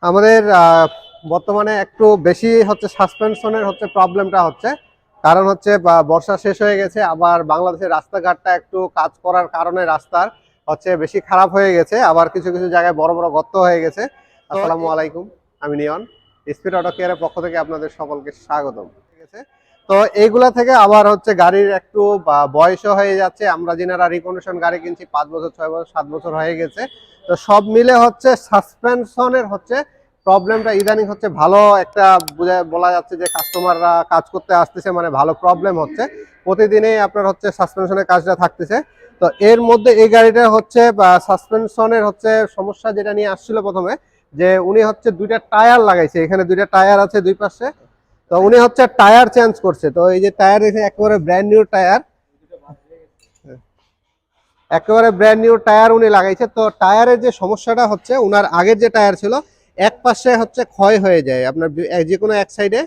আমাদের বর্তমানে একটু বেশি হচ্ছে সাসপেনশনের হচ্ছে প্রবলেমটা হচ্ছে। কারণ হচ্ছে বর্ষা শেষ হয়ে গেছে, আবার বাংলাদেশের রাস্তাঘাটটা একটু কাজ করার কারণে রাস্তার হচ্ছে বেশি খারাপ হয়ে গেছে, আবার কিছু কিছু জায়গায় বড় বড় গর্ত হয়ে গেছে। আসসালামু আলাইকুম, আমি নিয়ন, স্পিড অটো কেয়ারের পক্ষ থেকে আপনাদের সকলকে স্বাগতম। ঠিক আছে, তো এইগুলা থেকে আবার হচ্ছে গাড়ির একটু বয়সও হয়ে যাচ্ছে। আমরা যেনারা রিকন্ডিশন গাড়ি কিনছি 5 বছর 6 বছর 7 বছর হয়ে গেছে, তো সব মিলে হচ্ছে সাসপেনশনের হচ্ছে প্রবলেমটা ইদানিং হচ্ছে ভালো একটা বলা যাচ্ছে যে কাস্টমাররা কাজ করতে আসতেছে, মানে ভালো প্রবলেম হচ্ছে। প্রতিদিনই আপনার হচ্ছে সাসপেনশনের কাজটা থাকতেছে। তো এর মধ্যে এই গাড়িটা হচ্ছে সাসপেনশনের হচ্ছে সমস্যা যেটা নিয়ে আসছিল প্রথমে, যে উনি হচ্ছে দুইটা টায়ার লাগাইছে, এখানে দুইটা টায়ার আছে দুই পাশে। তো উনি হচ্ছে টায়ার চেঞ্জ করছে। তো এই যে টায়ার একেবারে ব্র্যান্ড নিউ টায়ার, একেবারে ব্র্যান্ড নিউ টায়ার উনি লাগাইছে। তো টায়ারের যে সমস্যাটা হচ্ছে, উনার আগের যে টায়ার ছিল এক পাশে হচ্ছে ক্ষয় হয়ে যায় আপনার, যে কোনো এক সাইডে,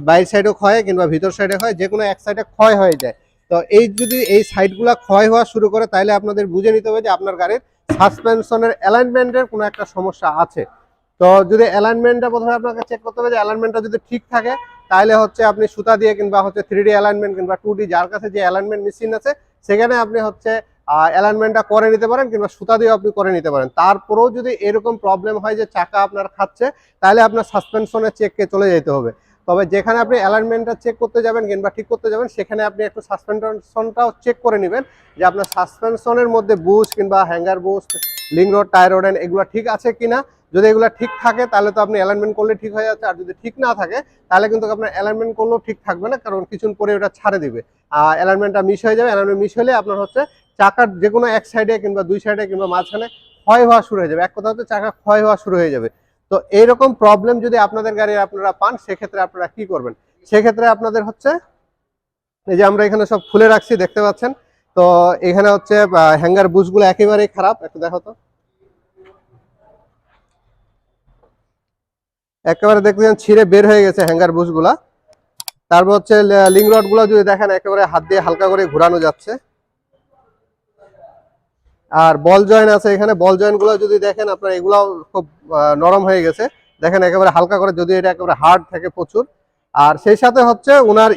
বাইরের সাইডেও ক্ষয় কিংবা ভিতর সাইডে হয়, যে কোনো এক সাইডে ক্ষয় হয়ে যায়। তো এই যদি এই সাইডগুলো ক্ষয় হওয়া শুরু করে, তাহলে আপনাদের বুঝে নিতে হবে যে আপনার গাড়ির সাসপেনশনের অ্যালাইনমেন্টের কোনো একটা সমস্যা আছে। তো যদি অ্যালাইনমেন্টটা প্রথমে আপনাকে চেক করতে হবে, যে অ্যালাইনমেন্টটা যদি ঠিক থাকে, তাহলে হচ্ছে আপনি সুতা দিয়ে কিংবা হচ্ছে 3D অ্যালাইনমেন্ট কিংবা 2D, যার কাছে যে অ্যালাইনমেন্ট মেশিন আছে সেখানে আপনি হচ্ছে অ্যালাইনমেন্টটা করে নিতে পারেন, কিংবা সুতা দিয়েও আপনি করে নিতে পারেন। তারপরেও যদি এরকম প্রবলেম হয় যে চাকা আপনার খাচ্ছে, তাহলে আপনার সাসপেনশনের চেককে চলে যেতে হবে। তবে যেখানে আপনি অ্যালাইনমেন্টটা চেক করতে যাবেন কিংবা ঠিক করতে যাবেন, সেখানে আপনি একটু সাসপেনশনটাও চেক করে নেবেন, যে আপনার সাসপেনশনের মধ্যে বুশ কিংবা hanger bush, link rod, tyre rod এগুলো ঠিক আছে কিনা। যদি এগুলো ঠিক থাকে তাহলে তো আপনি অ্যালাইনমেন্ট করলে ঠিক হয়ে যাচ্ছে, আর যদি ঠিক না থাকে তাহলে কিন্তু আপনার অ্যালাইনমেন্ট করলেও ঠিক থাকবে না, কারণ কিছুক্ষণ পরে ওটা ছাড়ে দিবে, অ্যালাইনমেন্টটা মিস হয়ে যাবে। অ্যালাইনমেন্ট মিস হলে আপনার হচ্ছে চাকার যে কোনো এক সাইডে কিংবা দুই সাইডে কিংবা মাঝখানে ক্ষয় হওয়া শুরু হয়ে যাবে। এক কথা হচ্ছে চাকা ক্ষয় হওয়া শুরু হয়ে যাবে। তো এইরকম প্রবলেম যদি আপনাদের গাড়ির আপনারা পান, সেক্ষেত্রে আপনারা কি করবেন? সেক্ষেত্রে আপনাদের হচ্ছে, এই যে আমরা এখানে সব খুলে রাখছি দেখতে পাচ্ছেন, তো এখানে হচ্ছে হ্যাঙ্গার বুশগুলো একেবারেই খারাপ, একটু দেখো তো, একেবারে দেখতেছেন ছিঁড়ে বের হয়ে গেছে হ্যাঙ্গার বুশগুলা। তারপর হচ্ছে লিং রড গুলো যদি দেখেন, একেবারে হাত দিয়ে হালকা করে ঘোরানো যাচ্ছে। আর বল জয়েন্ট আছে এখানে, বল জয়েন্ট গুলো যদি দেখেন আপনার, এগুলাও খুব নরম হয়ে গেছে। দেখেন একেবারে হালকা করে, যদি এটা একেবারে হার্ড থাকে প্রচুর। আর সেই সাথে হচ্ছে ওনার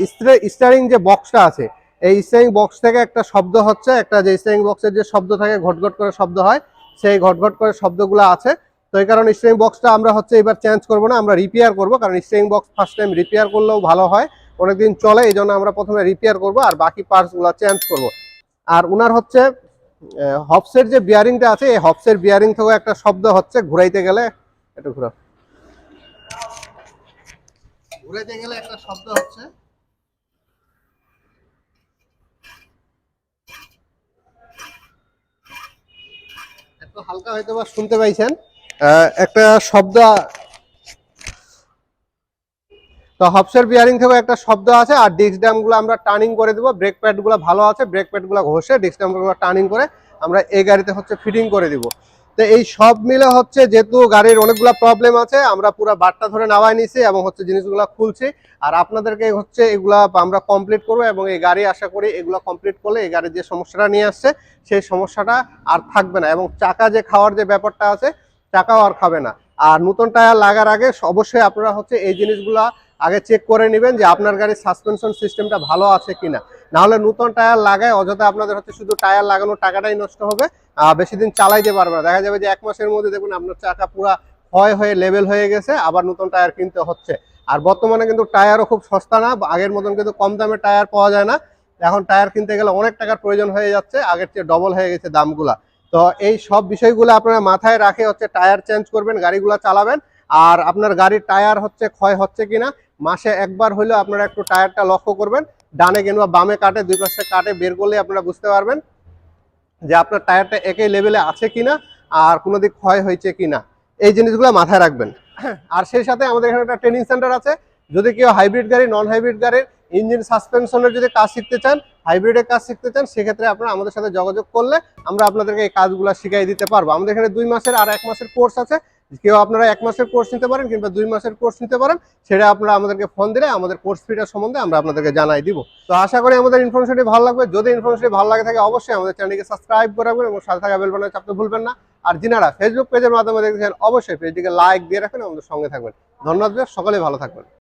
স্টিয়ারিং যে বক্সটা আছে, এই স্টিয়ারিং বক্স থেকে একটা শব্দ হচ্ছে, একটা যে স্টিয়ারিং বক্সের যে শব্দ থাকে, ঘটঘট করে শব্দ হয়, সেই ঘটঘট করে শব্দগুলো আছে। তো এই কারণে স্টিয়ারিং বক্সটা আমরা হচ্ছে এবার চেঞ্জ করবো না, আমরা রিপেয়ার করবো। কারণ steering box first time repair করলেও ভালো হয়, অনেকদিন চলে, এই জন্য আমরা প্রথমে রিপেয়ার করবো আর বাকি পার্টসগুলো চেঞ্জ করবো। আর ওনার হচ্ছে হবসের যে বিয়ারিংটা আছে, এই হবসের বিয়ারিং থেকেও একটা শব্দ হচ্ছে ঘুরাইতে গেলে, একটু ঘুরাও, ঘুরাইতে গেলে একটা শব্দ হচ্ছে। একটু হালকা হয়তো বা শুনতে পাইছেন একটা শব্দ। তো হবসের বিয়ারিং থেকেও একটা শব্দ আছে। আর ডিস্ক ড্যাম গুলো আমরা টার্নিং করে দেবো, ব্রেক প্যাড গুলো ভালো আছে, ব্রেক প্যাড গুলো ঘষে ডিস্ক ড্যাম গুলো টার্নিং করে আমরা এই গাড়িতে হচ্ছে ফিটিং করে দিব। তো এই সব মিলে হচ্ছে, যেহেতু গাড়ির অনেকগুলো প্রবলেম আছে, আমরা পুরো বারটা ধরে নামাই নিছি এবং হচ্ছে জিনিসগুলো খুলছি। আর আপনাদেরকে হচ্ছে এগুলা আমরা কমপ্লিট করবো, এবং এই গাড়ি আশা করি এগুলো কমপ্লিট করলে এই গাড়ির যে সমস্যাটা নিয়ে আসছে, সেই সমস্যাটা আর থাকবে না। এবং চাকা যে খাওয়ার যে ব্যাপারটা আছে, চাকাও আর খাবে না। আর নতুন টায়ার লাগার আগে অবশ্যই আপনারা হচ্ছে এই জিনিসগুলা আগে চেক করে নেবেন, যে আপনার গাড়ির সাসপেনশন সিস্টেমটা ভালো আছে কিনা। না হলে নতুন টায়ার লাগায় অযথা আপনাদের হচ্ছে শুধু টায়ার লাগানোর টাকাটাই নষ্ট হবে, বেশি দিন চালাইতে পারবে না। দেখা যাবে যে 1 মাসের মধ্যে দেখুন আপনার চাকা পুরা ক্ষয় হয়ে লেভেল হয়ে গেছে, আবার নতুন টায়ার কিনতে হচ্ছে। আর বর্তমানে কিন্তু টায়ারও খুব সস্তা না, আগের মতন কিন্তু কম দামে টায়ার পাওয়া যায় না। এখন টায়ার কিনতে গেলে অনেক টাকার প্রয়োজন হয়ে যাচ্ছে, আগের চেয়ে ডবল হয়ে গেছে দামগুলা। তো এই সব বিষয়গুলো আপনারা মাথায় রাখে হচ্ছে টায়ার চেঞ্জ করবেন, গাড়িগুলো চালাবেন। আর আপনার গাড়ির টায়ার হচ্ছে ক্ষয় হচ্ছে কিনা মাসে একবার হলেও আপনারা একটু টায়ারটা লক্ষ্য করবেন, ডানে কিংবা বামে কাটে, দুই পাশে কাটে বের করলে আপনারা বুঝতে পারবেন যে আপনার টায়ারটা একই লেভেলে আছে কিনা, আর কোনো দিক ক্ষয় হয়েছে কিনা। এই জিনিসগুলো মাথায় রাখবেন। আর সেই সাথে আমাদের এখানে একটা ট্রেনিং সেন্টার আছে। যদি কেউ হাইব্রিড গাড়ি, নন হাইব্রিড গাড়ির ইঞ্জিন সাসপেনশনের যদি কাজ শিখতে চান, হাইব্রিডের কাজ শিখতে চান, সেক্ষেত্রে আপনারা আমাদের সাথে যোগাযোগ করলে আমরা আপনাদেরকে এই কাজগুলো শিখিয়ে দিতে পারবো। আমাদের এখানে 2 মাসের আর 1 মাসের কোর্স আছে। কেউ আপনারা 1 মাসের কোর্স নিতে পারেন কিংবা 2 মাসের কোর্স নিতে পারেন, সেটা আপনারা আমাদেরকে ফোন দিলে আমাদের কোর্স ফিটার সম্বন্ধে আমরা আপনাদেরকে জানাই দিব। তো আশা করি আমাদের ইনফরমেশনটি ভালো লাগবে। যদি ইনফরমেশনটি ভালো লাগে থাকে অবশ্যই আমাদের চ্যানেলকে সাবস্ক্রাইব করে রাখবেন এবং সাথে থাকা বেল বাটনে চাপতে ভুলবেন না। আর যিনারা ফেসবুক পেজের মাধ্যমে দেখছেন অবশ্যই পেজটিকে লাইক দিয়ে রাখবেন, আমাদের সঙ্গে থাকবেন। ধন্যবাদ, সকলেই ভালো থাকবেন।